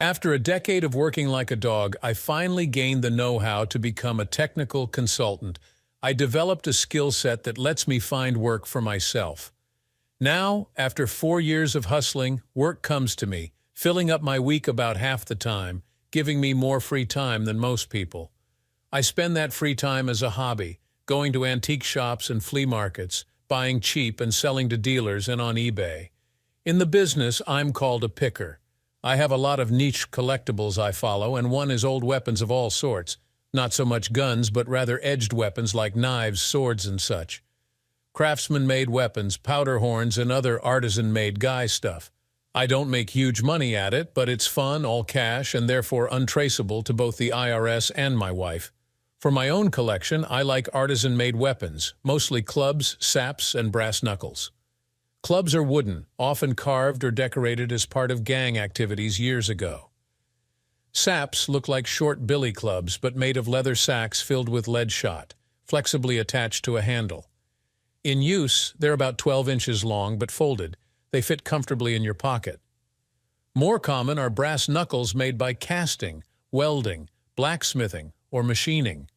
After a decade of working like a dog, I finally gained the know-how to become a technical consultant. I developed a skill set that lets me find work for myself. Now, after 4 years of hustling, work comes to me, filling up my week about half the time, giving me more free time than most people. I spend that free time as a hobby, going to antique shops and flea markets, buying cheap and selling to dealers and on eBay. In the business, I'm called a picker. I have a lot of niche collectibles I follow, and one is old weapons of all sorts. Not so much guns, but rather edged weapons like knives, swords, and such. Craftsman-made weapons, powder horns, and other artisan-made guy stuff. I don't make huge money at it, but it's fun, all cash, and therefore untraceable to both the IRS and my wife. For my own collection, I like artisan-made weapons, mostly clubs, saps, and brass knuckles. Clubs are wooden, often carved or decorated as part of gang activities years ago. Saps look like short billy clubs but made of leather sacks filled with lead shot, flexibly attached to a handle. In use, they're about 12 inches long but folded. They fit comfortably in your pocket. More common are brass knuckles made by casting, welding, blacksmithing, or machining.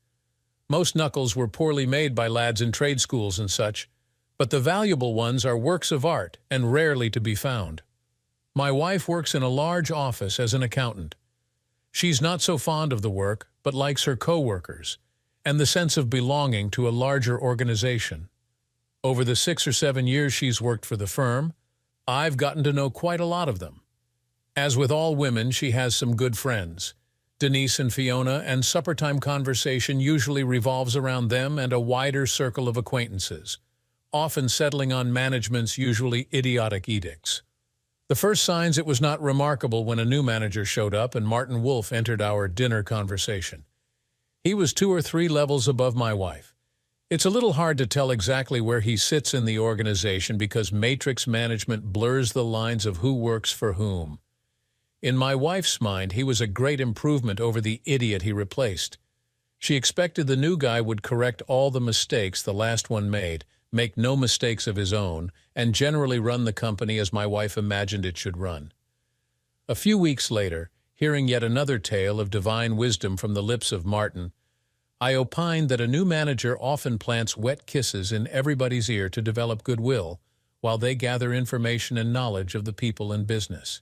Most knuckles were poorly made by lads in trade schools and such, but the valuable ones are works of art and rarely to be found. My wife works in a large office as an accountant. She's not so fond of the work, but likes her co-workers, and the sense of belonging to a larger organization. Over the 6 or 7 years she's worked for the firm, I've gotten to know quite a lot of them. As with all women, she has some good friends. Denise and Fiona, and supper-time conversation usually revolves around them and a wider circle of acquaintances, often settling on management's usually idiotic edicts. The first signs it was not remarkable when a new manager showed up and Martin Wolf entered our dinner conversation. He was 2 or 3 levels above my wife. It's a little hard to tell exactly where he sits in the organization because matrix management blurs the lines of who works for whom. In my wife's mind, he was a great improvement over the idiot he replaced. She expected the new guy would correct all the mistakes the last one made, make no mistakes of his own, and generally run the company as my wife imagined it should run. A few weeks later, hearing yet another tale of divine wisdom from the lips of Martin, I opined that a new manager often plants wet kisses in everybody's ear to develop goodwill, while they gather information and knowledge of the people in business.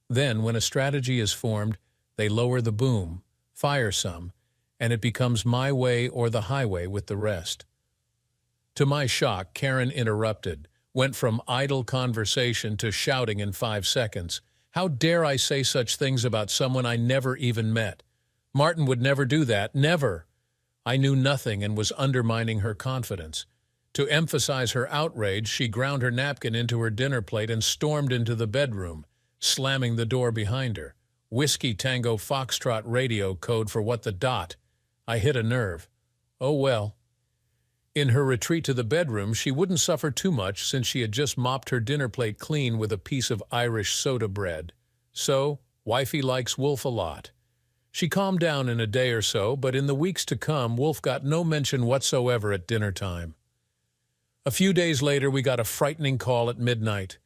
Then, when a strategy is formed, they lower the boom, fire some, and it becomes my way or the highway with the rest. To my shock, Karen interrupted, went from idle conversation to shouting in 5 seconds. How dare I say such things about someone I never even met? Martin would never do that, never. I knew nothing and was undermining her confidence. To emphasize her outrage, she ground her napkin into her dinner plate and stormed into the bedroom, slamming the door behind her. Whiskey Tango Foxtrot radio code for what the dot. I hit a nerve. Oh well. In her retreat to the bedroom, she wouldn't suffer too much since she had just mopped her dinner plate clean with a piece of Irish soda bread. So, wifey likes Wolf a lot. She calmed down in a day or so, but in the weeks to come, Wolf got no mention whatsoever at dinner time. A few days later, we got a frightening call at midnight.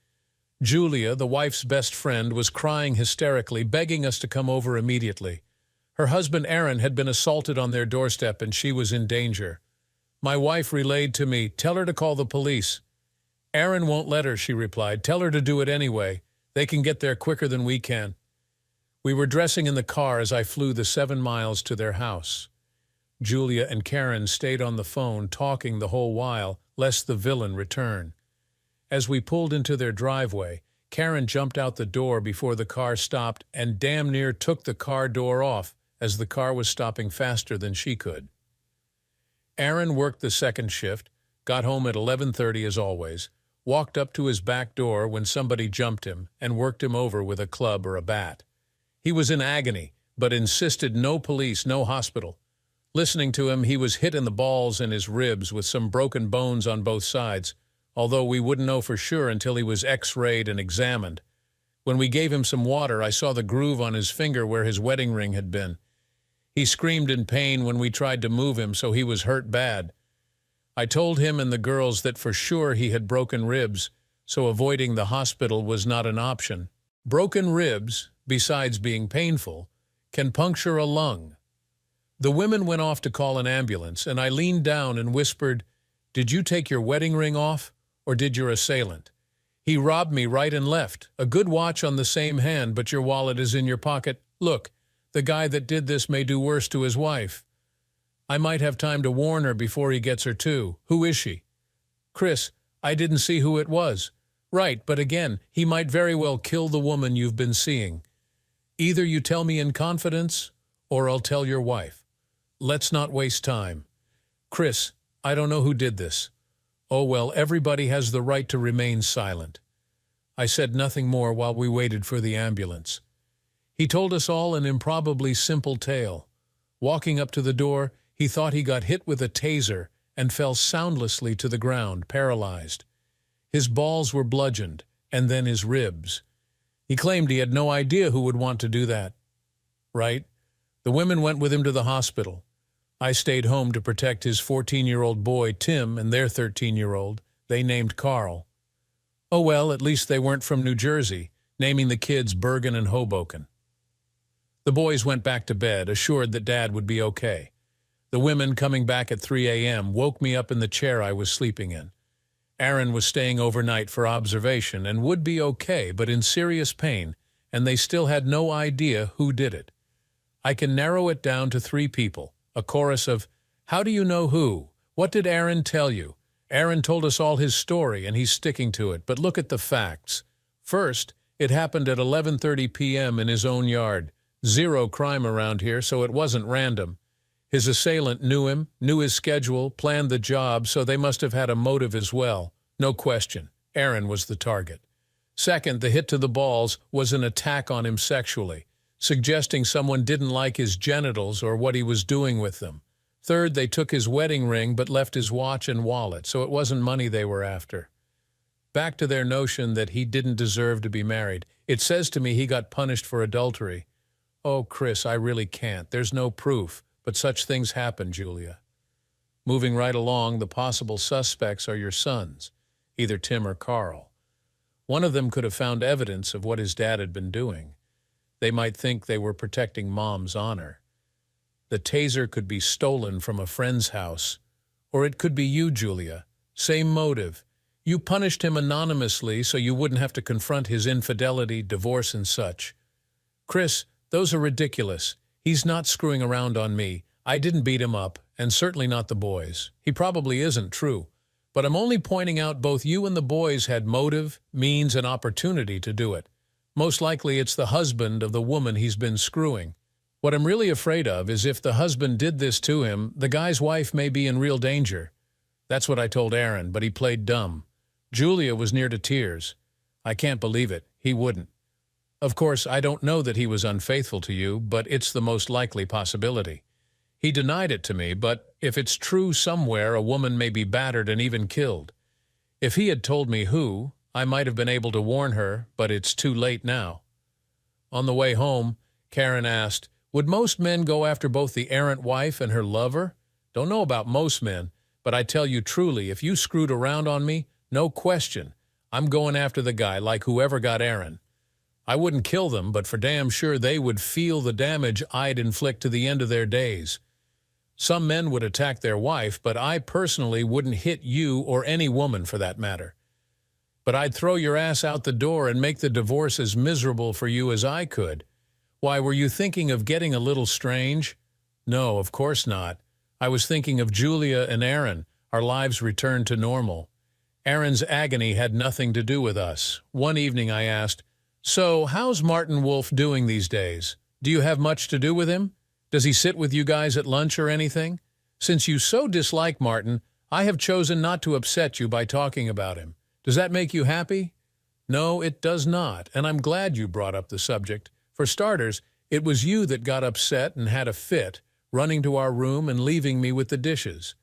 Julia, the wife's best friend, was crying hysterically, begging us to come over immediately. Her husband Aaron had been assaulted on their doorstep and she was in danger. My wife relayed to me, "Tell her to call the police." "Aaron won't let her," she replied. "Tell her to do it anyway. They can get there quicker than we can." We were dressing in the car as I flew the 7 miles to their house. Julia and Karen stayed on the phone talking the whole while, lest the villain return. As we pulled into their driveway, Karen jumped out the door before the car stopped and damn near took the car door off as the car was stopping faster than she could. Aaron worked the second shift, got home at 11:30 as always, walked up to his back door when somebody jumped him and worked him over with a club or a bat. He was in agony, but insisted no police, no hospital. Listening to him, he was hit in the balls and his ribs with some broken bones on both sides, although we wouldn't know for sure until he was x-rayed and examined. When we gave him some water, I saw the groove on his finger where his wedding ring had been. He screamed in pain when we tried to move him, so he was hurt bad. I told him and the girls that for sure he had broken ribs, so avoiding the hospital was not an option. Broken ribs, besides being painful, can puncture a lung. The women went off to call an ambulance, and I leaned down and whispered, "Did you take your wedding ring off, or did your assailant? He robbed me right and left. A good watch on the same hand, but your wallet is in your pocket. Look, the guy that did this may do worse to his wife. I might have time to warn her before he gets her too. Who is she?" "Chris, I didn't see who it was." "Right, but again, he might very well kill the woman you've been seeing. Either you tell me in confidence, or I'll tell your wife. Let's not waste time." "Chris, I don't know who did this." "Oh well, everybody has the right to remain silent." I said nothing more while we waited for the ambulance. He told us all an improbably simple tale. Walking up to the door, he thought he got hit with a taser and fell soundlessly to the ground, paralyzed. His balls were bludgeoned, and then his ribs. He claimed he had no idea who would want to do that. Right? The women went with him to the hospital. I stayed home to protect his 14-year-old boy, Tim, and their 13-year-old, they named Carl. Oh well, at least they weren't from New Jersey, naming the kids Bergen and Hoboken. The boys went back to bed, assured that Dad would be okay. The women, coming back at 3 a.m., woke me up in the chair I was sleeping in. Aaron was staying overnight for observation and would be okay, but in serious pain, and they still had no idea who did it. I can narrow it down to 3 people. A chorus of, "How do you know who? What did Aaron tell you?" Aaron told us all his story, and he's sticking to it, but look at the facts. First, it happened at 11:30 p.m. in his own yard. Zero crime around here, so it wasn't random. His assailant knew him, knew his schedule, planned the job, so they must have had a motive as well. No question, Aaron was the target. Second, the hit to the balls was an attack on him sexually, suggesting someone didn't like his genitals or what he was doing with them. Third, they took his wedding ring but left his watch and wallet, so it wasn't money they were after. Back to their notion that he didn't deserve to be married. It says to me he got punished for adultery. Oh, Chris, I really can't. There's no proof, but such things happen, Julia. Moving right along, the possible suspects are your sons, either Tim or Carl. One of them could have found evidence of what his dad had been doing. They might think they were protecting Mom's honor. The taser could be stolen from a friend's house. Or it could be you, Julia. Same motive. You punished him anonymously so you wouldn't have to confront his infidelity, divorce, and such. Chris, those are ridiculous. He's not screwing around on me. I didn't beat him up, and certainly not the boys. He probably isn't true. But I'm only pointing out both you and the boys had motive, means, and opportunity to do it. Most likely it's the husband of the woman he's been screwing. What I'm really afraid of is if the husband did this to him, the guy's wife may be in real danger. That's what I told Aaron, but he played dumb. Julia was near to tears. I can't believe it. He wouldn't. Of course, I don't know that he was unfaithful to you, but it's the most likely possibility. He denied it to me, but if it's true somewhere, a woman may be battered and even killed. If he had told me who, I might have been able to warn her, but it's too late now. On the way home, Karen asked, would most men go after both the errant wife and her lover? Don't know about most men, but I tell you truly, if you screwed around on me, no question, I'm going after the guy like whoever got Aaron. I wouldn't kill them, but for damn sure they would feel the damage I'd inflict to the end of their days. Some men would attack their wife, but I personally wouldn't hit you or any woman for that matter. But I'd throw your ass out the door and make the divorce as miserable for you as I could. Why, were you thinking of getting a little strange? No, of course not. I was thinking of Julia and Aaron. Our lives returned to normal. Aaron's agony had nothing to do with us. One evening I asked, so how's Martin Wolf doing these days? Do you have much to do with him? Does he sit with you guys at lunch or anything? Since you so dislike Martin, I have chosen not to upset you by talking about him. Does that make you happy? No, it does not, and I'm glad you brought up the subject. For starters, it was you that got upset and had a fit, running to our room and leaving me with the dishes.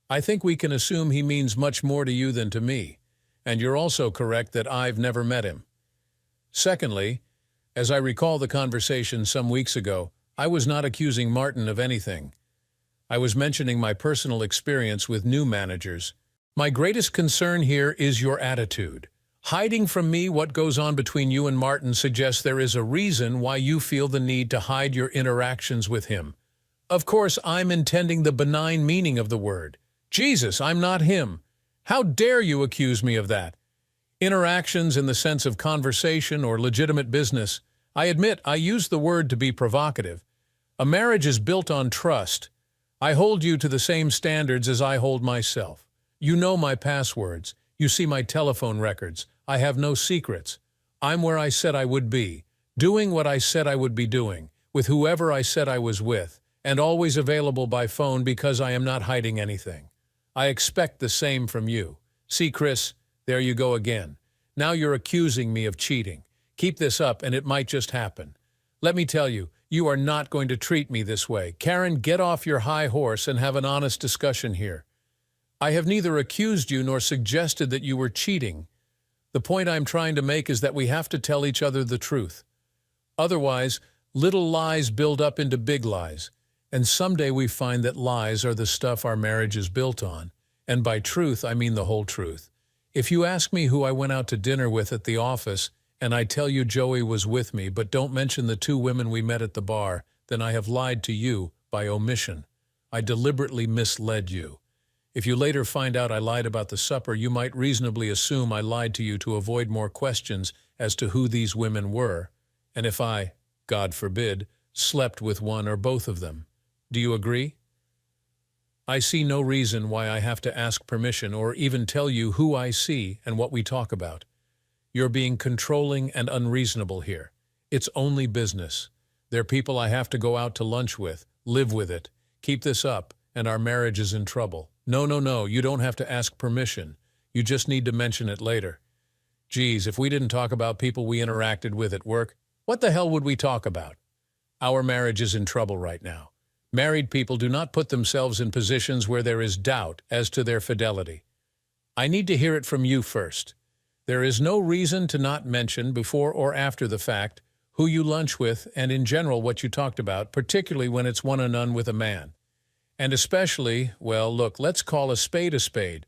I think we can assume he means much more to you than to me, and you're also correct that I've never met him. Secondly, as I recall the conversation some weeks ago, I was not accusing Martin of anything. I was mentioning my personal experience with new managers. My greatest concern here is your attitude. Hiding from me what goes on between you and Martin suggests there is a reason why you feel the need to hide your interactions with him. Of course, I'm intending the benign meaning of the word. Jesus, I'm not him. How dare you accuse me of that? Interactions in the sense of conversation or legitimate business. I admit I use the word to be provocative. A marriage is built on trust. I hold you to the same standards as I hold myself. You know my passwords. You see my telephone records. I have no secrets. I'm where I said I would be, doing what I said I would be doing, with whoever I said I was with, and always available by phone because I am not hiding anything. I expect the same from you. See, Chris, there you go again. Now you're accusing me of cheating. Keep this up and it might just happen. Let me tell you, you are not going to treat me this way. Karen, get off your high horse and have an honest discussion here. I have neither accused you nor suggested that you were cheating. The point I'm trying to make is that we have to tell each other the truth. Otherwise, little lies build up into big lies, and someday we find that lies are the stuff our marriage is built on. And by truth, I mean the whole truth. If you ask me who I went out to dinner with at the office, and I tell you Joey was with me, but don't mention the 2 women we met at the bar, then I have lied to you by omission. I deliberately misled you. If you later find out I lied about the supper, you might reasonably assume I lied to you to avoid more questions as to who these women were, and if I, God forbid, slept with one or both of them. Do you agree? I see no reason why I have to ask permission or even tell you who I see and what we talk about. You're being controlling and unreasonable here. It's only business. They're people I have to go out to lunch with, live with it. Keep this up, and our marriage is in trouble. No, you don't have to ask permission. You just need to mention it later. Geez, if we didn't talk about people we interacted with at work, what the hell would we talk about? Our marriage is in trouble right now. Married people do not put themselves in positions where there is doubt as to their fidelity. I need to hear it from you first. There is no reason to not mention before or after the fact who you lunch with and in general what you talked about, particularly when it's one-on-one with a man. And especially, well, look, let's call a spade a spade.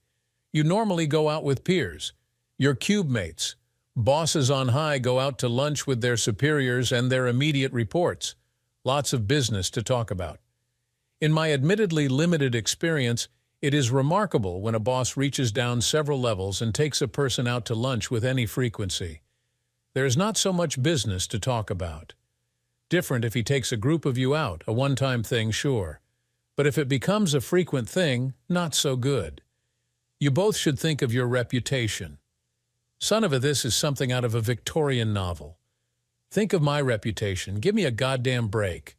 You normally go out with peers, your cube mates. Bosses on high go out to lunch with their superiors and their immediate reports. Lots of business to talk about. In my admittedly limited experience, it is remarkable when a boss reaches down several levels and takes a person out to lunch with any frequency. There is not so much business to talk about. Different if he takes a group of you out, a one-time thing, sure. But if it becomes a frequent thing, not so good. You both should think of your reputation. Son of a this is something out of a Victorian novel. Think of my reputation. Give me a goddamn break.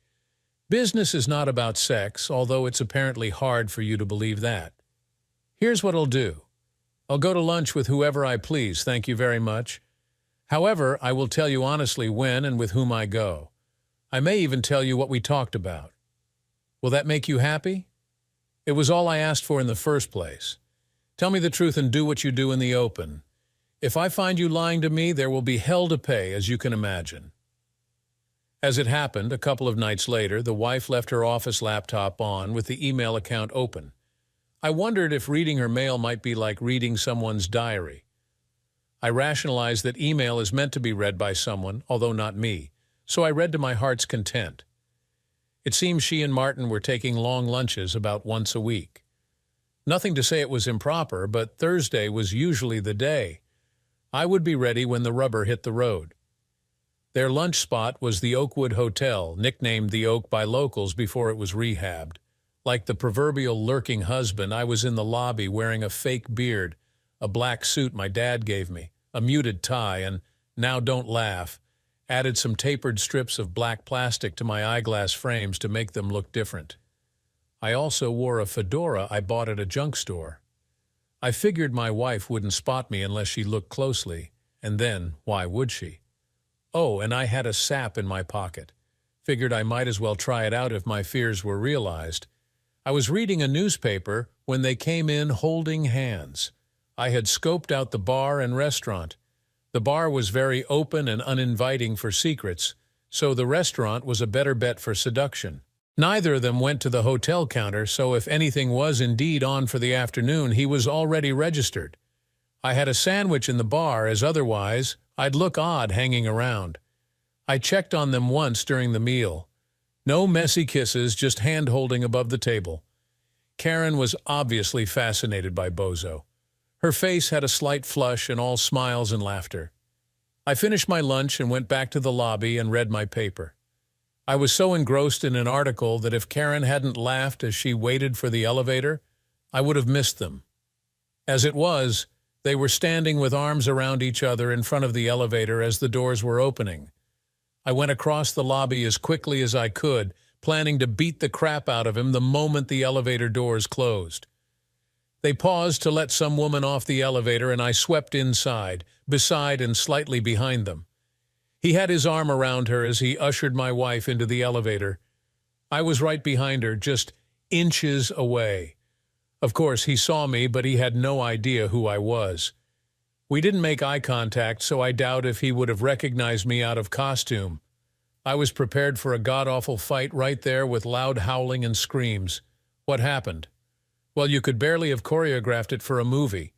Business is not about sex, although it's apparently hard for you to believe that. Here's what I'll do. I'll go to lunch with whoever I please, thank you very much. However, I will tell you honestly when and with whom I go. I may even tell you what we talked about. Will that make you happy? It was all I asked for in the first place. Tell me the truth and do what you do in the open. If I find you lying to me, there will be hell to pay, as you can imagine. As it happened, a couple of nights later, the wife left her office laptop on with the email account open. I wondered if reading her mail might be like reading someone's diary. I rationalized that email is meant to be read by someone, although not me, so I read to my heart's content. It seems she and Martin were taking long lunches about once a week. Nothing to say it was improper, but Thursday was usually the day. I would be ready when the rubber hit the road. Their lunch spot was the Oakwood Hotel, nicknamed the Oak by locals before it was rehabbed. Like the proverbial lurking husband, I was in the lobby wearing a fake beard, a black suit my dad gave me, a muted tie, and, now don't laugh, added some tapered strips of black plastic to my eyeglass frames to make them look different. I also wore a fedora I bought at a junk store. I figured my wife wouldn't spot me unless she looked closely, and then, why would she? Oh, and I had a sap in my pocket. Figured I might as well try it out if my fears were realized. I was reading a newspaper when they came in holding hands. I had scoped out the bar and restaurant. The bar was very open and uninviting for secrets, so the restaurant was a better bet for seduction. Neither of them went to the hotel counter, so if anything was indeed on for the afternoon, he was already registered. I had a sandwich in the bar, as otherwise I'd look odd hanging around. I checked on them once during the meal. No messy kisses, just hand-holding above the table. Karen was obviously fascinated by Bozo. Her face had a slight flush and all smiles and laughter. I finished my lunch and went back to the lobby and read my paper. I was so engrossed in an article that if Karen hadn't laughed as she waited for the elevator, I would have missed them. As it was, they were standing with arms around each other in front of the elevator as the doors were opening. I went across the lobby as quickly as I could, planning to beat the crap out of him the moment the elevator doors closed. They paused to let some woman off the elevator, and I swept inside, beside and slightly behind them. He had his arm around her as he ushered my wife into the elevator. I was right behind her, just inches away. Of course, he saw me, but he had no idea who I was. We didn't make eye contact, so I doubt if he would have recognized me out of costume. I was prepared for a god-awful fight right there with loud howling and screams. What happened? Well, you could barely have choreographed it for a movie.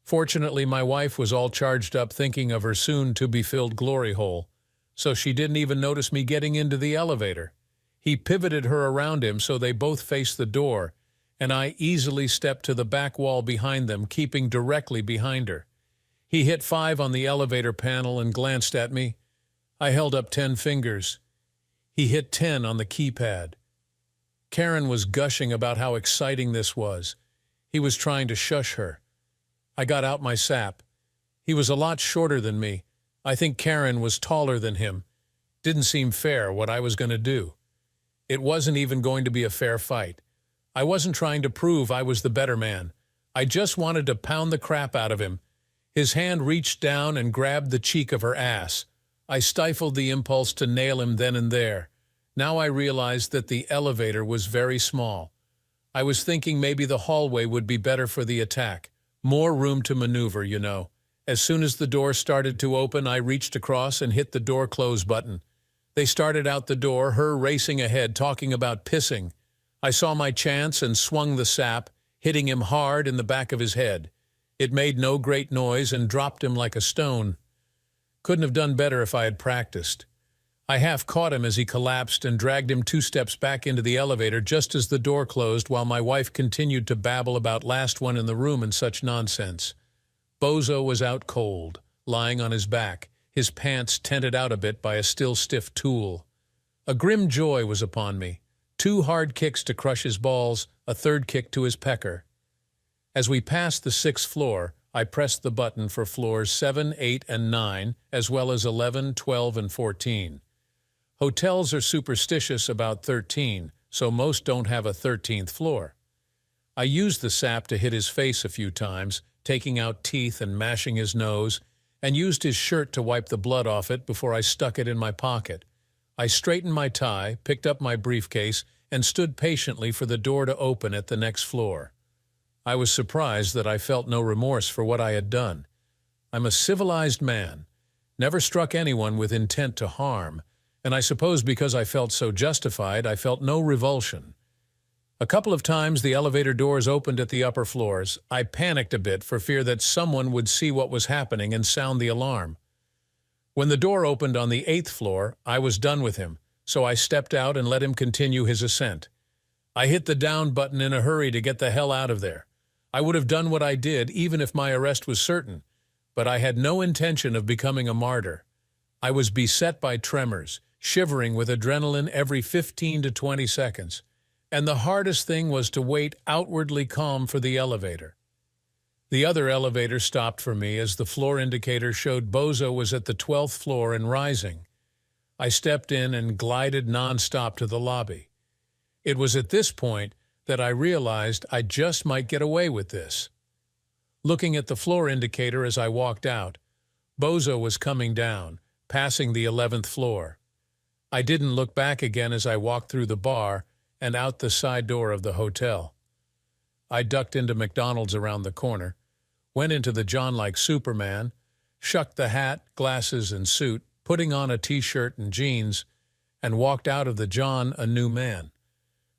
Fortunately, my wife was all charged up thinking of her soon-to-be-filled glory hole, so she didn't even notice me getting into the elevator. He pivoted her around him so they both faced the door, and I easily stepped to the back wall behind them, keeping directly behind her. He hit 5 on the elevator panel and glanced at me. I held up 10 fingers. He hit 10 on the keypad. Karen was gushing about how exciting this was. He was trying to shush her. I got out my sap. He was a lot shorter than me. I think Karen was taller than him. Didn't seem fair what I was going to do. It wasn't even going to be a fair fight. I wasn't trying to prove I was the better man. I just wanted to pound the crap out of him. His hand reached down and grabbed the cheek of her ass. I stifled the impulse to nail him then and there. Now I realized that the elevator was very small. I was thinking maybe the hallway would be better for the attack. More room to maneuver, you know. As soon as the door started to open, I reached across and hit the door close button. They started out the door, her racing ahead, talking about pissing. I saw my chance and swung the sap, hitting him hard in the back of his head. It made no great noise and dropped him like a stone. Couldn't have done better if I had practiced. I half caught him as he collapsed and dragged him 2 steps back into the elevator just as the door closed, while my wife continued to babble about last one in the room and such nonsense. Bozo was out cold, lying on his back, his pants tented out a bit by a still stiff tool. A grim joy was upon me. 2 hard kicks to crush his balls, a 3rd kick to his pecker. As we passed the 6th floor, I pressed the button for floors 7, 8, and 9, as well as 11, 12, and 14. Hotels are superstitious about 13, so most don't have a 13th floor. I used the sap to hit his face a few times, taking out teeth and mashing his nose, and used his shirt to wipe the blood off it before I stuck it in my pocket. I straightened my tie, picked up my briefcase, and stood patiently for the door to open at the next floor. I was surprised that I felt no remorse for what I had done. I'm a civilized man, never struck anyone with intent to harm, and I suppose because I felt so justified, I felt no revulsion. A couple of times the elevator doors opened at the upper floors. I panicked a bit for fear that someone would see what was happening and sound the alarm. When the door opened on the 8th floor, I was done with him, so I stepped out and let him continue his ascent. I hit the down button in a hurry to get the hell out of there. I would have done what I did even if my arrest was certain, but I had no intention of becoming a martyr. I was beset by tremors, shivering with adrenaline every 15 to 20 seconds, and the hardest thing was to wait outwardly calm for the elevator. The other elevator stopped for me as the floor indicator showed Bozo was at the 12th floor and rising. I stepped in and glided non-stop to the lobby. It was at this point that I realized I just might get away with this. Looking at the floor indicator as I walked out, Bozo was coming down, passing the 11th floor. I didn't look back again as I walked through the bar and out the side door of the hotel. I ducked into McDonald's around the corner, went into the John like Superman, shucked the hat, glasses, and suit, putting on a t-shirt and jeans, and walked out of the John a new man.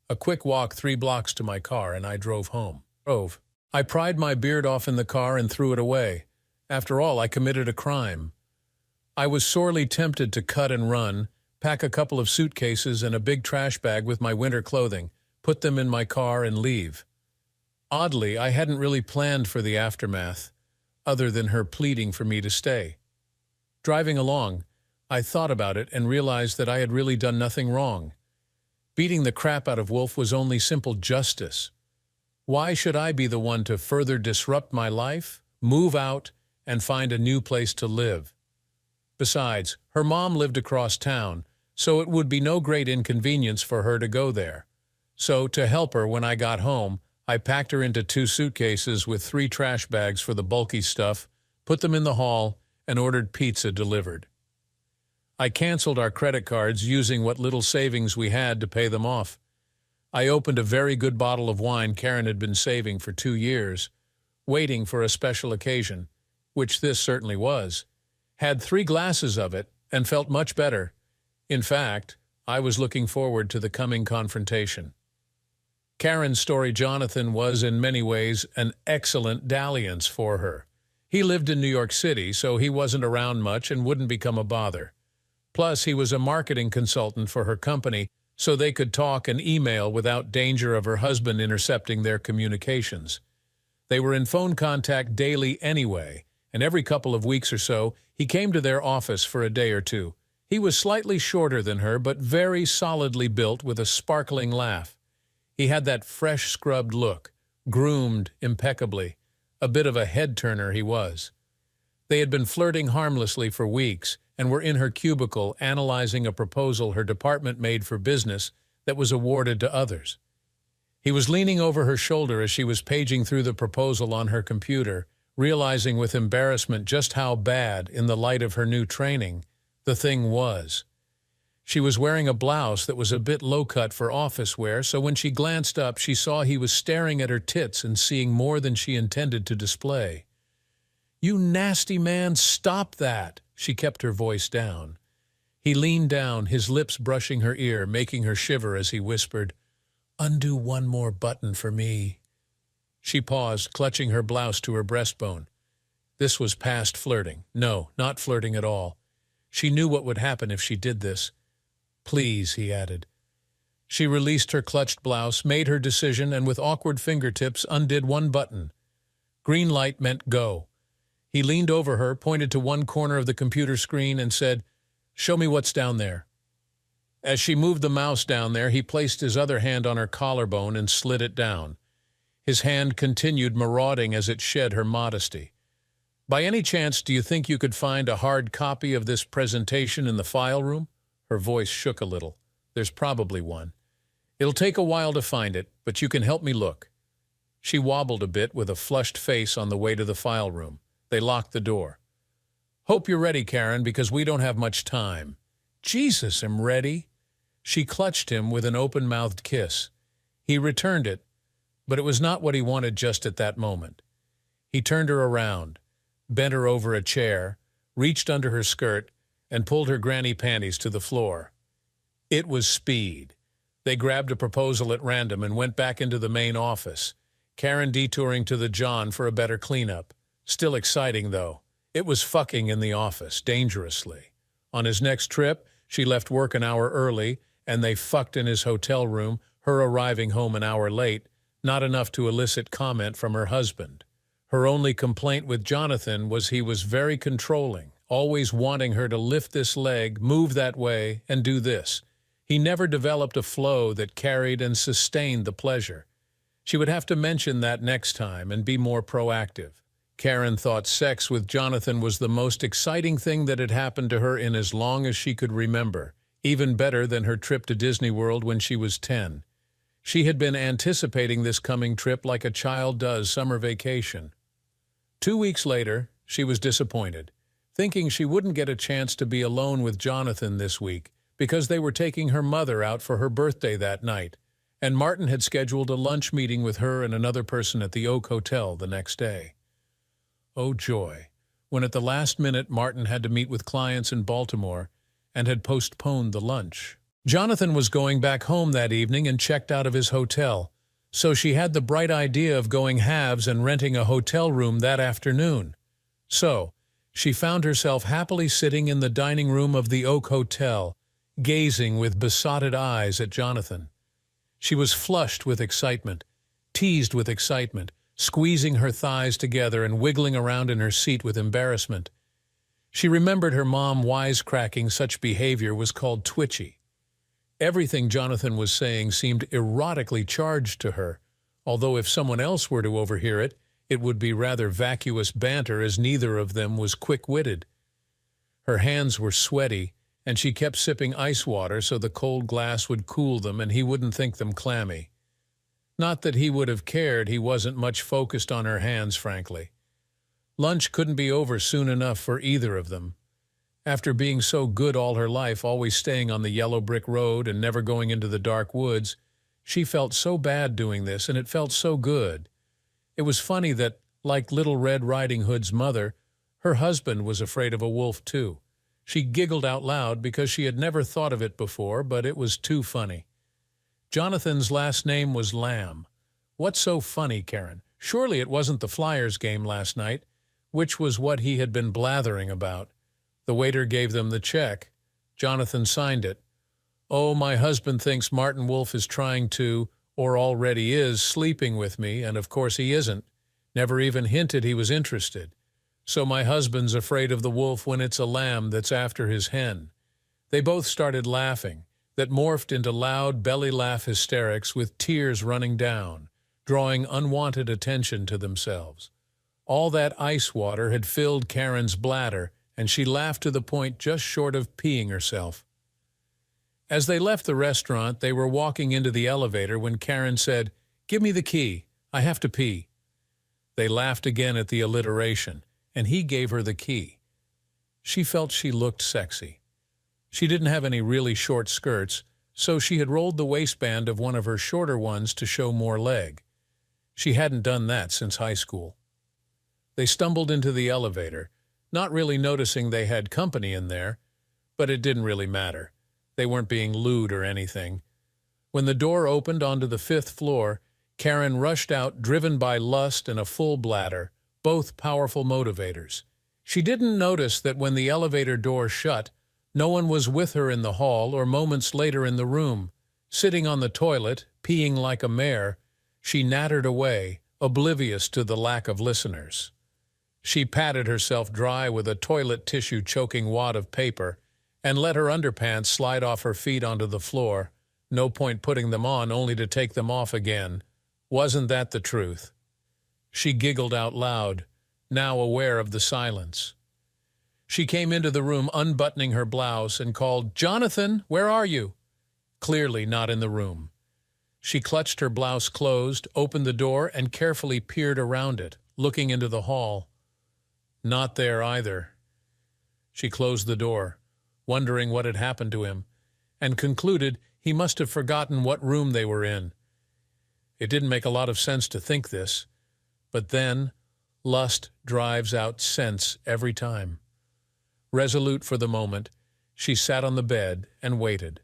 A quick walk 3 blocks to my car, and I drove home. I pried my beard off in the car and threw it away. After all, I committed a crime. I was sorely tempted to cut and run, pack a couple of suitcases and a big trash bag with my winter clothing, put them in my car and leave. Oddly, I hadn't really planned for the aftermath, other than her pleading for me to stay. Driving along, I thought about it and realized that I had really done nothing wrong. Beating the crap out of Wolf was only simple justice. Why should I be the one to further disrupt my life, move out, and find a new place to live? Besides, her mom lived across town, so it would be no great inconvenience for her to go there. So, to help her when I got home, I packed her into 2 suitcases with 3 trash bags for the bulky stuff, put them in the hall, and ordered pizza delivered. I canceled our credit cards using what little savings we had to pay them off. I opened a very good bottle of wine Karen had been saving for 2 years, waiting for a special occasion, which this certainly was. Had 3 glasses of it and felt much better. In fact, I was looking forward to the coming confrontation. Karen's story Jonathan was in many ways an excellent dalliance for her. He lived in New York City, so he wasn't around much and wouldn't become a bother. Plus, he was a marketing consultant for her company, so they could talk and email without danger of her husband intercepting their communications. They were in phone contact daily anyway, and every couple of weeks or so, he came to their office for a day or two. He was slightly shorter than her, but very solidly built with a sparkling laugh. He had that fresh, scrubbed look, groomed impeccably. A bit of a head-turner he was. They had been flirting harmlessly for weeks and were in her cubicle analyzing a proposal her department made for business that was awarded to others. He was leaning over her shoulder as she was paging through the proposal on her computer, realizing with embarrassment just how bad, in the light of her new training, the thing was. She was wearing a blouse that was a bit low-cut for office wear, so when she glanced up, she saw he was staring at her tits and seeing more than she intended to display. "You nasty man, stop that!" She kept her voice down. He leaned down, his lips brushing her ear, making her shiver as he whispered, "Undo one more button for me." She paused, clutching her blouse to her breastbone. This was past flirting. No, not flirting at all. She knew what would happen if she did this. "Please," he added. She released her clutched blouse, made her decision, and with awkward fingertips undid one button. Green light meant go. He leaned over her, pointed to one corner of the computer screen, and said, "Show me what's down there." As she moved the mouse down there, he placed his other hand on her collarbone and slid it down. His hand continued marauding as it shed her modesty. "By any chance, do you think you could find a hard copy of this presentation in the file room?" Her voice shook a little. "There's probably one. It'll take a while to find it, but you can help me look." She wobbled a bit with a flushed face on the way to the file room. They locked the door. "Hope you're ready, Karen, because we don't have much time." "Jesus, I'm ready." She clutched him with an open-mouthed kiss. He returned it, but it was not what he wanted just at that moment. He turned her around, bent her over a chair, reached under her skirt, and pulled her granny panties to the floor. It was speed. They grabbed a proposal at random and went back into the main office, Karen detouring to the John for a better cleanup. Still exciting, though. It was fucking in the office, dangerously. On his next trip, she left work an hour early, and they fucked in his hotel room, her arriving home an hour late, not enough to elicit comment from her husband. Her only complaint with Jonathan was he was very controlling, always wanting her to lift this leg, move that way, and do this. He never developed a flow that carried and sustained the pleasure. She would have to mention that next time and be more proactive. Karen thought sex with Jonathan was the most exciting thing that had happened to her in as long as she could remember, even better than her trip to Disney World when she was 10. She had been anticipating this coming trip like a child does summer vacation. 2 weeks later, she was disappointed, thinking she wouldn't get a chance to be alone with Jonathan this week because they were taking her mother out for her birthday that night, and Martin had scheduled a lunch meeting with her and another person at the Oak Hotel the next day. Oh joy, when at the last minute Martin had to meet with clients in Baltimore and had postponed the lunch. Jonathan was going back home that evening and checked out of his hotel, So she had the bright idea of going halves and renting a hotel room that afternoon. So, she found herself happily sitting in the dining room of the Oak Hotel, gazing with besotted eyes at Jonathan. She was flushed with excitement, teased with excitement, squeezing her thighs together and wiggling around in her seat with embarrassment. She remembered her mom wisecracking such behavior was called twitchy. Everything Jonathan was saying seemed erotically charged to her, although if someone else were to overhear it, it would be rather vacuous banter as neither of them was quick-witted. Her hands were sweaty, and she kept sipping ice water so the cold glass would cool them and he wouldn't think them clammy. Not that he would have cared, he wasn't much focused on her hands, frankly. Lunch couldn't be over soon enough for either of them. After being so good all her life, always staying on the yellow brick road and never going into the dark woods, she felt so bad doing this, and it felt so good. It was funny that, like Little Red Riding Hood's mother, her husband was afraid of a wolf too. She giggled out loud because she had never thought of it before, but it was too funny. Jonathan's last name was Lamb. What's so funny, Karen? Surely it wasn't the Flyers game last night, which was what he had been blathering about. The waiter gave them the check. Jonathan signed it. Oh, my husband thinks Martin Wolf is trying to, or already is, sleeping with me, and of course he isn't. Never even hinted he was interested. So my husband's afraid of the wolf when it's a lamb that's after his hen. They both started laughing, that morphed into loud belly laugh hysterics with tears running down, drawing unwanted attention to themselves. All that ice water had filled Karen's bladder, and she laughed to the point just short of peeing herself. As they left the restaurant, they were walking into the elevator when Karen said, "Give me the key. I have to pee." They laughed again at the alliteration, and he gave her the key. She felt she looked sexy. She didn't have any really short skirts, so she had rolled the waistband of one of her shorter ones to show more leg. She hadn't done that since high school. They stumbled into the elevator, not really noticing they had company in there, but it didn't really matter. They weren't being lewd or anything. When the door opened onto the 5th floor, Karen rushed out, driven by lust and a full bladder, both powerful motivators. She didn't notice that when the elevator door shut, no one was with her in the hall or moments later in the room. Sitting on the toilet, peeing like a mare, she nattered away, oblivious to the lack of listeners. She patted herself dry with a toilet tissue choking wad of paper and let her underpants slide off her feet onto the floor. No point putting them on only to take them off again. Wasn't that the truth? She giggled out loud, now aware of the silence. She came into the room unbuttoning her blouse and called, "Jonathan, where are you?" Clearly not in the room. She clutched her blouse closed, opened the door, and carefully peered around it, looking into the hall. Not there either. She closed the door, wondering what had happened to him, and concluded he must have forgotten what room they were in. It didn't make a lot of sense to think this, but then lust drives out sense every time. Resolute for the moment, she sat on the bed and waited.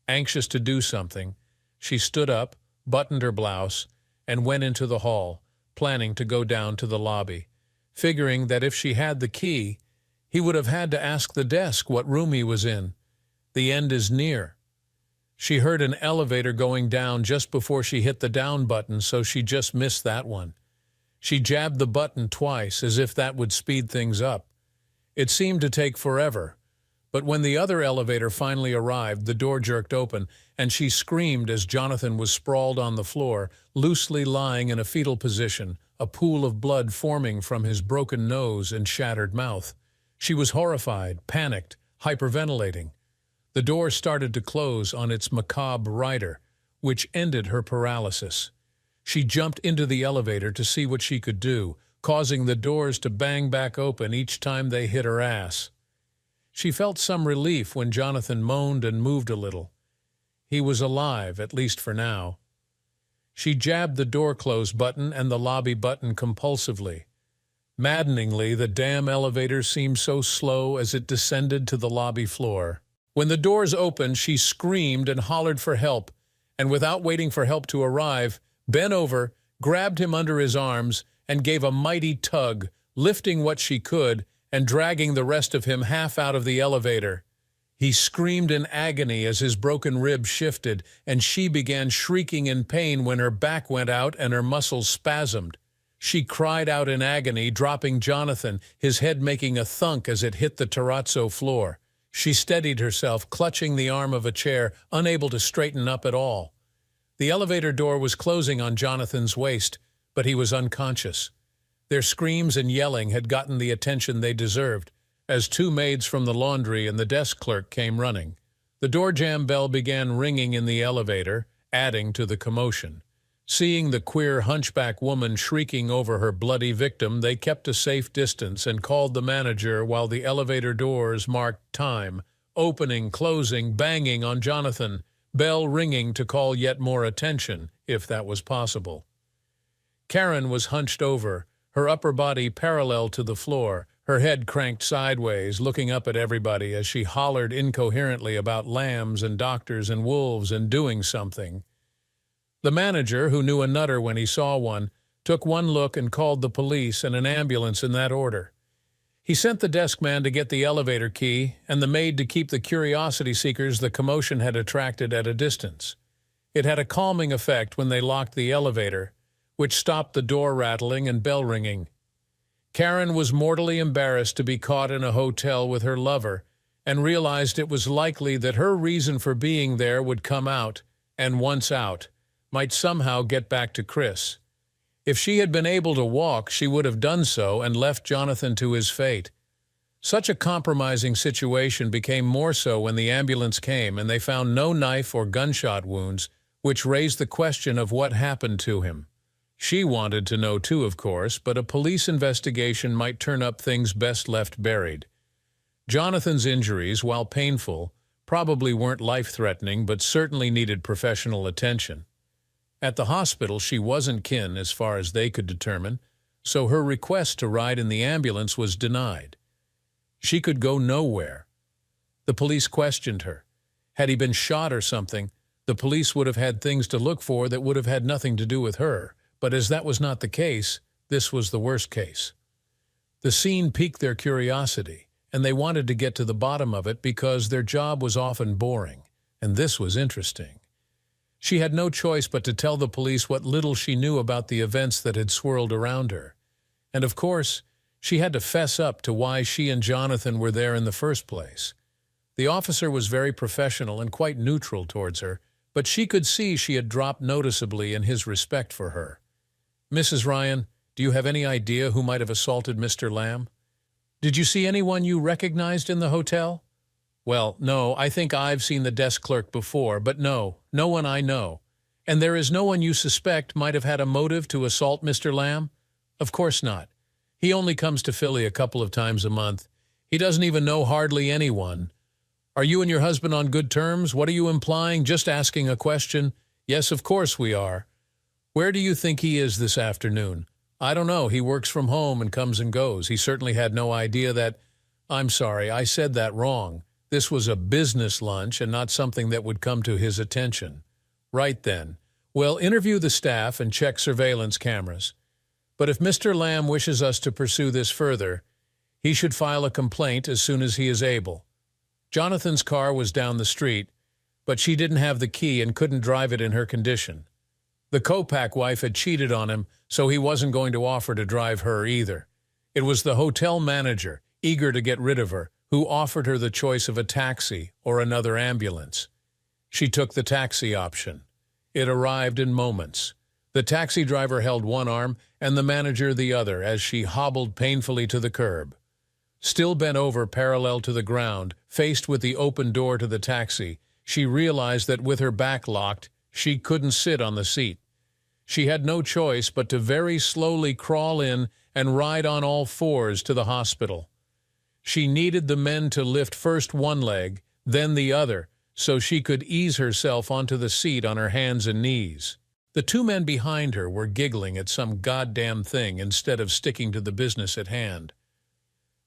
Anxious to do something, she stood up, buttoned her blouse, and went into the hall, planning to go down to the lobby, figuring that if she had the key, he would have had to ask the desk what room he was in. The end is near. She heard an elevator going down just before she hit the down button, so she just missed that one. She jabbed the button twice, as if that would speed things up. It seemed to take forever, but when the other elevator finally arrived, the door jerked open, and she screamed as Jonathan was sprawled on the floor, loosely lying in a fetal position, a pool of blood forming from his broken nose and shattered mouth. She was horrified, panicked, hyperventilating. The door started to close on its macabre rider, which ended her paralysis. She jumped into the elevator to see what she could do, causing the doors to bang back open each time they hit her ass. She felt some relief when Jonathan moaned and moved a little. He was alive, at least for now. She jabbed the door close button and the lobby button compulsively. Maddeningly, the damn elevator seemed so slow as it descended to the lobby floor. When the doors opened, she screamed and hollered for help, and without waiting for help to arrive, bent over, grabbed him under his arms, and gave a mighty tug, lifting what she could and dragging the rest of him half out of the elevator. He screamed in agony as his broken ribs shifted, and she began shrieking in pain when her back went out and her muscles spasmed. She cried out in agony, dropping Jonathan, his head making a thunk as it hit the terrazzo floor. She steadied herself, clutching the arm of a chair, unable to straighten up at all. The elevator door was closing on Jonathan's waist, but he was unconscious. Their screams and yelling had gotten the attention they deserved, as two maids from the laundry and the desk clerk came running. The door jamb bell began ringing in the elevator, adding to the commotion. Seeing the queer hunchback woman shrieking over her bloody victim, they kept a safe distance and called the manager while the elevator doors marked time, opening, closing, banging on Jonathan, bell ringing to call yet more attention, if that was possible. Karen was hunched over, her upper body parallel to the floor, her head cranked sideways, looking up at everybody as she hollered incoherently about lambs and doctors and wolves and doing something. The manager, who knew a nutter when he saw one, took one look and called the police and an ambulance in that order. He sent the desk man to get the elevator key and the maid to keep the curiosity seekers the commotion had attracted at a distance. It had a calming effect when they locked the elevator, which stopped the door rattling and bell ringing. Karen was mortally embarrassed to be caught in a hotel with her lover and realized it was likely that her reason for being there would come out, and once out, might somehow get back to Chris. If she had been able to walk, she would have done so and left Jonathan to his fate. Such a compromising situation became more so when the ambulance came and they found no knife or gunshot wounds, which raised the question of what happened to him. She wanted to know too, of course, but a police investigation might turn up things best left buried. Jonathan's injuries, while painful, probably weren't life-threatening but certainly needed professional attention. At the hospital, she wasn't kin as far as they could determine, so her request to ride in the ambulance was denied. She could go nowhere. The police questioned her. Had he been shot or something, the police would have had things to look for that would have had nothing to do with her, but as that was not the case, this was the worst case. The scene piqued their curiosity, and they wanted to get to the bottom of it because their job was often boring, and this was interesting. She had no choice but to tell the police what little she knew about the events that had swirled around her. And of course, she had to fess up to why she and Jonathan were there in the first place. The officer was very professional and quite neutral towards her, but she could see she had dropped noticeably in his respect for her. "Mrs. Ryan, do you have any idea who might have assaulted Mr. Lamb? Did you see anyone you recognized in the hotel?" "Well, no, I think I've seen the desk clerk before, but no one I know. And there is no one you suspect might have had a motive to assault Mr. Lamb?" "Of course not. He only comes to Philly a couple of times a month. He doesn't even know hardly anyone." "Are you and your husband on good terms? What are you implying? Just asking a question." "Yes, of course we are." "Where do you think he is this afternoon?" "I don't know. He works from home and comes and goes. He certainly had no idea that—" "I'm sorry, I said that wrong. This was a business lunch and not something that would come to his attention." "Right then. Well, interview the staff and check surveillance cameras. But if Mr. Lamb wishes us to pursue this further, he should file a complaint as soon as he is able. Jonathan's car was down the street, but she didn't have the key and couldn't drive it in her condition. The Kopak wife had cheated on him, so he wasn't going to offer to drive her either. It was the hotel manager, eager to get rid of her, who offered her the choice of a taxi or another ambulance. She took the taxi option. It arrived in moments. The taxi driver held one arm and the manager the other as she hobbled painfully to the curb. Still bent over parallel to the ground, faced with the open door to the taxi, she realized that with her back locked, she couldn't sit on the seat. She had no choice but to very slowly crawl in and ride on all fours to the hospital. She needed the men to lift first one leg, then the other, so she could ease herself onto the seat on her hands and knees. The two men behind her were giggling at some goddamn thing instead of sticking to the business at hand.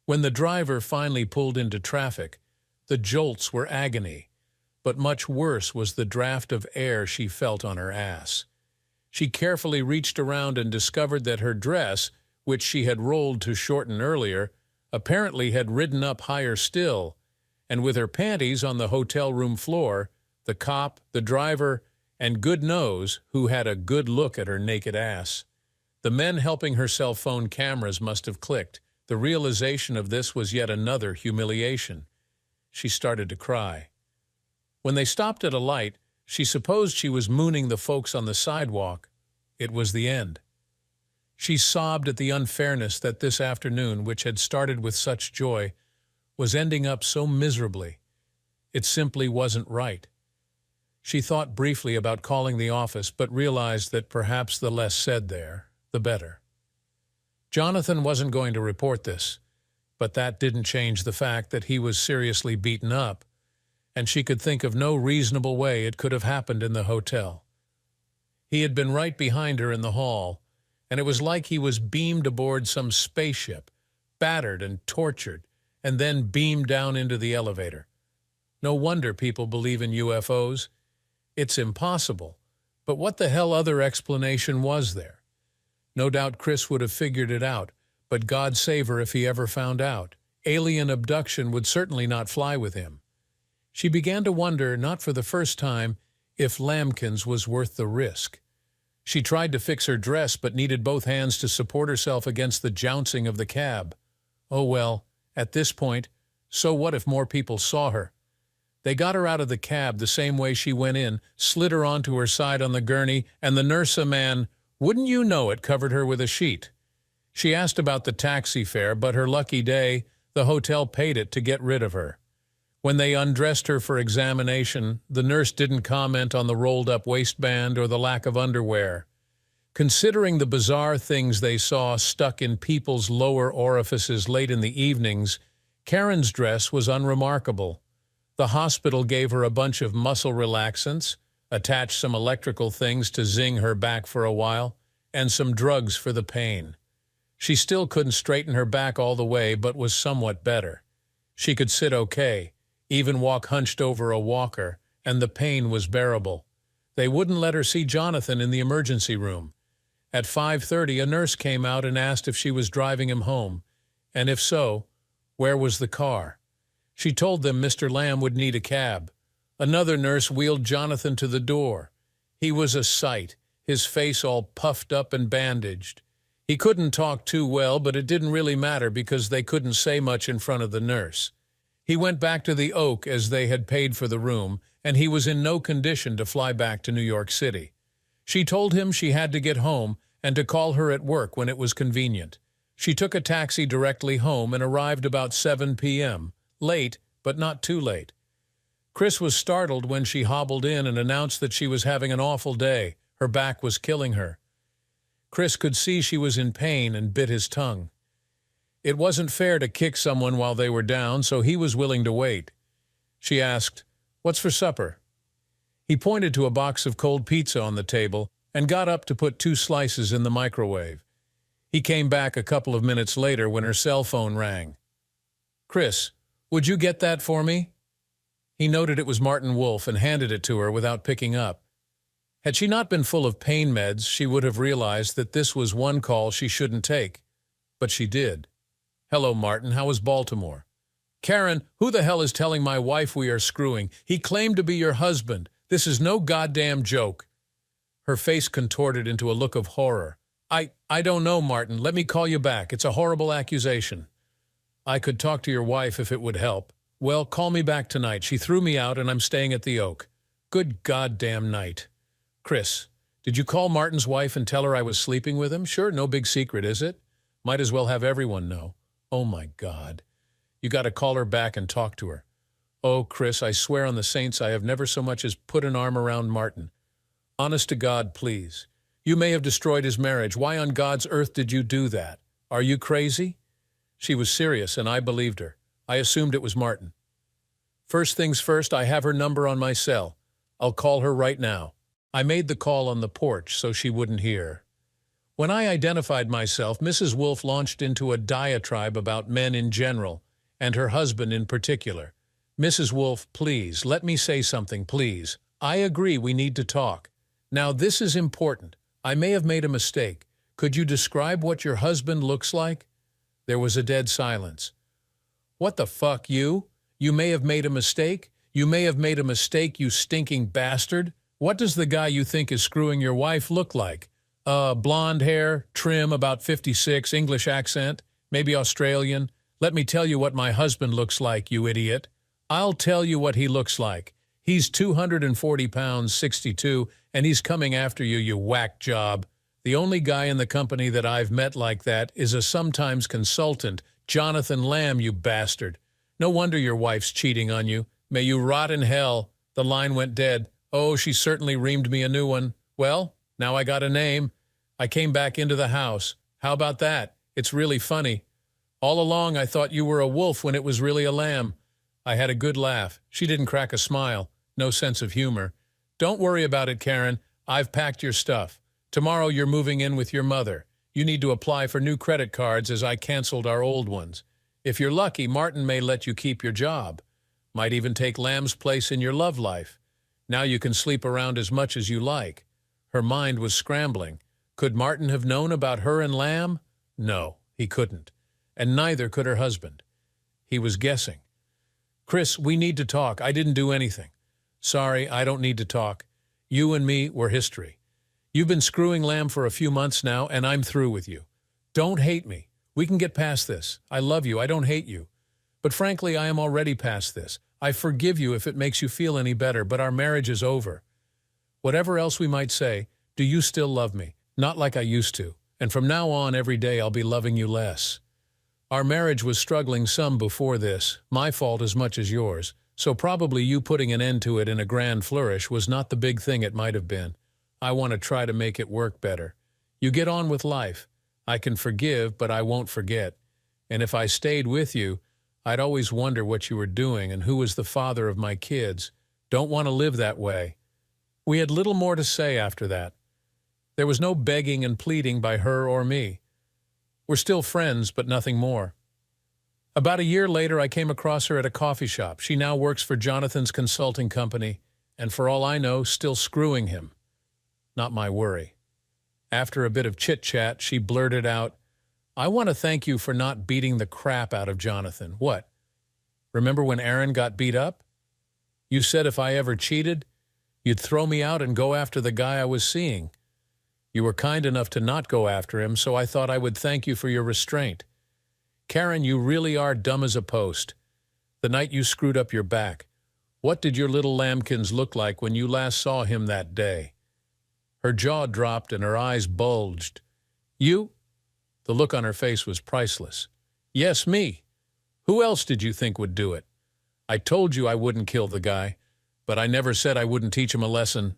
When the driver finally pulled into traffic, the jolts were agony. but much worse was the draft of air she felt on her ass. She carefully reached around and discovered that her dress, which she had rolled to shorten earlier, apparently had ridden up higher still, and with her panties on the hotel room floor, the cop, the driver, and good nose, who had a good look at her naked ass. The men helping her cell phone cameras must have clicked. The realization of this was yet another humiliation. She started to cry. When they stopped at a light, she supposed she was mooning the folks on the sidewalk. It was the end. She sobbed at the unfairness that this afternoon, which had started with such joy, was ending up so miserably. It simply wasn't right. She thought briefly about calling the office, but realized that perhaps the less said there, the better. Jonathan wasn't going to report this, but that didn't change the fact that he was seriously beaten up, and she could think of no reasonable way it could have happened in the hotel. He had been right behind her in the hall, and it was like he was beamed aboard some spaceship, battered and tortured, and then beamed down into the elevator. No wonder people believe in UFOs. It's impossible, but what the hell other explanation was there? No doubt Chris would have figured it out, but God save her if he ever found out. Alien abduction would certainly not fly with him. She began to wonder, not for the first time, if Lambkins was worth the risk. She tried to fix her dress but needed both hands to support herself against the jouncing of the cab. Oh well, at this point, so what if more people saw her? They got her out of the cab the same way she went in, slid her onto her side on the gurney, and the nurse-a-man, wouldn't you know it, covered her with a sheet. She asked about the taxi fare, but her lucky day, the hotel paid it to get rid of her. When they undressed her for examination, the nurse didn't comment on the rolled-up waistband or the lack of underwear. Considering the bizarre things they saw stuck in people's lower orifices late in the evenings, Karen's dress was unremarkable. The hospital gave her a bunch of muscle relaxants, attached some electrical things to zing her back for a while, and some drugs for the pain. She still couldn't straighten her back all the way, but was somewhat better. She could sit okay, even walk hunched over a walker, and the pain was bearable. They wouldn't let her see Jonathan in the emergency room. At 5:30, a nurse came out and asked if she was driving him home, and if so, where was the car? She told them Mr. Lamb would need a cab. Another nurse wheeled Jonathan to the door. He was a sight, his face all puffed up and bandaged. He couldn't talk too well, but it didn't really matter because they couldn't say much in front of the nurse. He went back to the Oak as they had paid for the room, and he was in no condition to fly back to New York City. She told him she had to get home and to call her at work when it was convenient. She took a taxi directly home and arrived about 7 p.m., late, but not too late. Chris was startled when she hobbled in and announced that she was having an awful day. Her back was killing her. Chris could see she was in pain and bit his tongue. It wasn't fair to kick someone while they were down, so he was willing to wait. She asked, "What's for supper?" He pointed to a box of cold pizza on the table and got up to put 2 slices in the microwave. He came back a couple of minutes later when her cell phone rang. "Chris, would you get that for me?" He noted it was Martin Wolf and handed it to her without picking up. Had she not been full of pain meds, she would have realized that this was one call she shouldn't take. But she did. "Hello, Martin. How is Baltimore?" "Karen, who the hell is telling my wife we are screwing? He claimed to be your husband. This is no goddamn joke." Her face contorted into a look of horror. I don't know, Martin. Let me call you back. It's a horrible accusation." "I could talk to your wife if it would help." "Well, call me back tonight. She threw me out and I'm staying at the Oak." "Good goddamn night." "Chris, did you call Martin's wife and tell her I was sleeping with him?" "Sure, no big secret, is it? Might as well have everyone know." "Oh my God. You got to call her back and talk to her." "Oh, Chris, I swear on the saints I have never so much as put an arm around Martin. Honest to God, please. You may have destroyed his marriage. Why on God's earth did you do that? Are you crazy?" She was serious, and I believed her. I assumed it was Martin. "First things first, I have her number on my cell. I'll call her right now." I made the call on the porch so she wouldn't hear. When I identified myself, Mrs. Wolf launched into a diatribe about men in general, and her husband in particular. Mrs. Wolf, please, let me say something, please. I agree we need to talk. Now, this is important. I may have made a mistake. Could you describe what your husband looks like? There was a dead silence. What the fuck, you? You may have made a mistake? You may have made a mistake, you stinking bastard? What does the guy you think is screwing your wife look like? Blonde hair, trim, about 56, English accent, maybe Australian. Let me tell you what my husband looks like, you idiot. I'll tell you what he looks like. He's 240 pounds, 62, and he's coming after you, you whack job. The only guy in the company that I've met like that is a sometimes consultant, Jonathan Lamb, you bastard. No wonder your wife's cheating on you. May you rot in hell. The line went dead. Oh, she certainly reamed me a new one. Well, now I got a name. I came back into the house. How about that? It's really funny. All along I thought you were a wolf when it was really a lamb. I had a good laugh. She didn't crack a smile. No sense of humor. Don't worry about it, Karen. I've packed your stuff. Tomorrow you're moving in with your mother. You need to apply for new credit cards as I canceled our old ones. If you're lucky, Martin may let you keep your job. Might even take Lamb's place in your love life. Now you can sleep around as much as you like. Her mind was scrambling. Could Martin have known about her and Lamb? No, he couldn't. And neither could her husband. He was guessing. Chris, we need to talk. I didn't do anything. Sorry, I don't need to talk. You and me were history. You've been screwing Lamb for a few months now, and I'm through with you. Don't hate me. We can get past this. I love you. I don't hate you. But frankly, I am already past this. I forgive you if it makes you feel any better, but our marriage is over. Whatever else we might say, do you still love me? Not like I used to. And from now on, every day I'll be loving you less. Our marriage was struggling some before this, my fault as much as yours, so probably you putting an end to it in a grand flourish was not the big thing it might have been. I want to try to make it work better. You get on with life. I can forgive, but I won't forget. And if I stayed with you, I'd always wonder what you were doing and who was the father of my kids. Don't want to live that way. We had little more to say after that. There was no begging and pleading by her or me. We're still friends, but nothing more. About a year later, I came across her at a coffee shop. She now works for Jonathan's consulting company, and for all I know, still screwing him. Not my worry. After a bit of chit-chat, she blurted out, I want to thank you for not beating the crap out of Jonathan. What? Remember when Aaron got beat up? You said if I ever cheated, you'd throw me out and go after the guy I was seeing. You were kind enough to not go after him, so I thought I would thank you for your restraint. Karen, you really are dumb as a post. The night you screwed up your back, what did your little lambkins look like when you last saw him that day? Her jaw dropped and her eyes bulged. You? The look on her face was priceless. Yes, me. Who else did you think would do it? I told you I wouldn't kill the guy, but I never said I wouldn't teach him a lesson.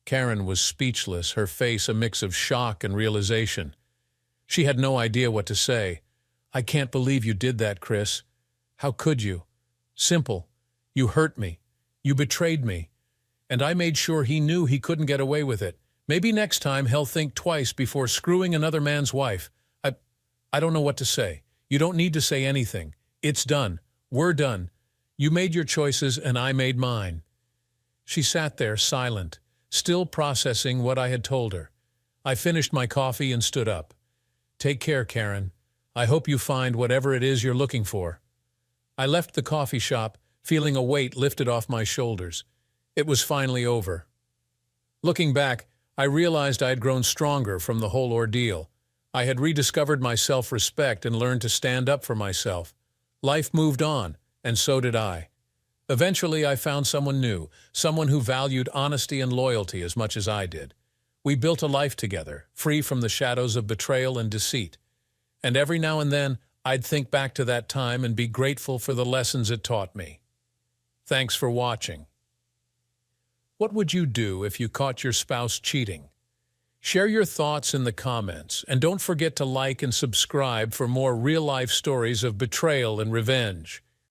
Karen was speechless, her face a mix of shock and realization. She had no idea what to say. I can't believe you did that, Chris. How could you? Simple. You hurt me. You betrayed me. And I made sure he knew he couldn't get away with it. Maybe next time he'll think twice before screwing another man's wife. I don't know what to say. You don't need to say anything. It's done. We're done. You made your choices and I made mine. She sat there, silent, still processing what I had told her. I finished my coffee and stood up. Take care, Karen. I hope you find whatever it is you're looking for. I left the coffee shop, feeling a weight lifted off my shoulders. It was finally over. Looking back, I realized I had grown stronger from the whole ordeal. I had rediscovered my self-respect and learned to stand up for myself. Life moved on, and so did I. Eventually, I found someone new, someone who valued honesty and loyalty as much as I did. We built a life together, free from the shadows of betrayal and deceit. And every now and then, I'd think back to that time and be grateful for the lessons it taught me. Thanks for watching. What would you do if you caught your spouse cheating? Share your thoughts in the comments, and don't forget to like and subscribe for more real-life stories of betrayal and revenge.